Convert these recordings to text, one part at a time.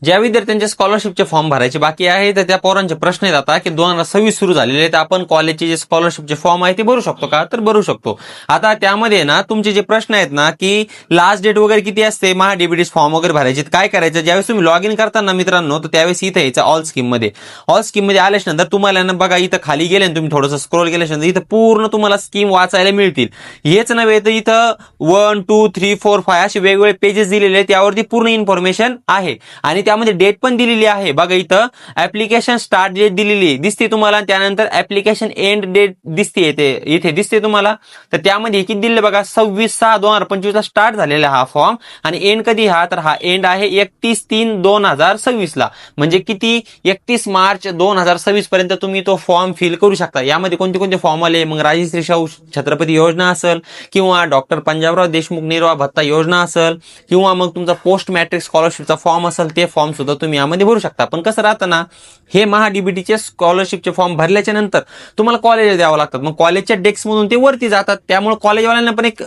ज्या विद्यार्थ्यांचे स्कॉलरशिपचे फॉर्म भरायचे बाकी आहे तर त्या पोरांचे प्रश्न आहेत आता की 2026 सुरू झालेले आहेत, आपण कॉलेजचे जे स्कॉलरशिपचे फॉर्म आहे ते भरू शकतो का, तर भरू शकतो. आता त्यामध्ये ना तुमचे जे प्रश्न आहेत ना की लास्ट डेट वगैरे किती असते महा डीबीटी फॉर्म वगैरे भरायचे, काय करायचं ज्यावेळेस तुम्ही लॉग इन करताना मित्रांनो, तर त्यावेळेस इथं यायचं ऑल स्कीम मध्ये. ऑल स्कीम मध्ये आल्याच्या नंतर तुम्हाला ना बघा इथं खाली गेले ना तुम्ही थोडंसं स्क्रोल केल्याच्या नंतर इथं पूर्ण तुम्हाला स्कीम वाचायला मिळतील. हेच नव्हे तर इथं 1, 2, 3, 4, 5 असे वेगवेगळे पेजेस दिलेले आहेत, त्यावरती पूर्ण इन्फॉर्मेशन आहे आणि त्यामध्ये डेट पण दिलेली आहे. बघा इथं ऍप्लिकेशन स्टार्ट डेट दिलेली दिसते तुम्हाला, त्यानंतर ऍप्लिकेशन एंड डेट दिसते इथे दिसते तुम्हाला. तर त्यामध्ये किती दिले बघा, 26/6/2025 ला स्टार्ट झालेला हा फॉर्म आणि एंड कधी हा, तर हा एंड आहे 31/3/2026 ला. म्हणजे किती, 31 मार्च 2026 पर्यंत तुम्ही तो फॉर्म फिल करू शकता. यामध्ये कोणते कोणते फॉर्म आले, मग राजश्री शाहू छत्रपती योजना असेल किंवा डॉक्टर पंजाबराव देशमुख निर्वाह भत्ता योजना असेल किंवा मग तुमचा पोस्ट मॅट्रिक स्कॉलरशिपचा फॉर्म असेल ते फॉर्म सुद्धा तुम्ही यामध्ये भरू शकता. पण कसं राहतं ना, हे महा डीबीटीचे स्कॉलरशिपचे फॉर्म भरल्याच्या नंतर तुम्हाला कॉलेजला द्यावं लागतात. मग कॉलेजच्या डेस्क मधून ते वरती जातात, त्यामुळे कॉलेजवाल्यांना पण एक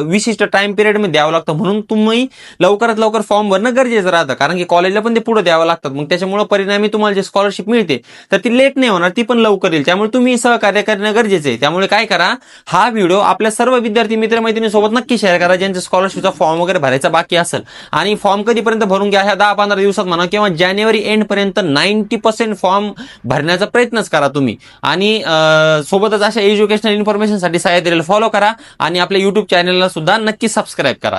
विशिष्ट टाइम पिरियड मध्ये द्यावं लागतं. म्हणून तुम्ही लवकरात लवकर फॉर्म भरणं गरजेचं राहतं, कारण की कॉलेजला पण ते पुढे द्यावं लागतात. मग त्याच्यामुळे परिणामी तुम्हाला जे स्कॉलरशिप मिळते तर ती लेट नाही होणार, ती पण लवकर येईल. त्यामुळे तुम्ही सहकार्य करणं गरजेचं आहे. त्यामुळे काय करा, हा व्हिडिओ आपल्या सर्व विद्यार्थी मित्रमैत्रिणींसोबत नक्की शेअर करा ज्यांच्या स्कॉलरशिपचा फॉर्म वगैरे भरायचा बाकी असेल. आणि फॉर्म कधीपर्यंत भरून घ्या, ह्या 10-15 दिवसात म्हणा किंवा जानेवारी एंड पर्यंत 90% फॉर्म भरण्याचा प्रयत्नच करा तुम्ही. आणि सोबतच अशा एज्युकेशनल इन्फॉर्मेशन साठी सह्याद्रीला फॉलो करा आणि आपल्या युट्यूब चॅनलला सुद्धा नक्की सबस्क्राईब करा.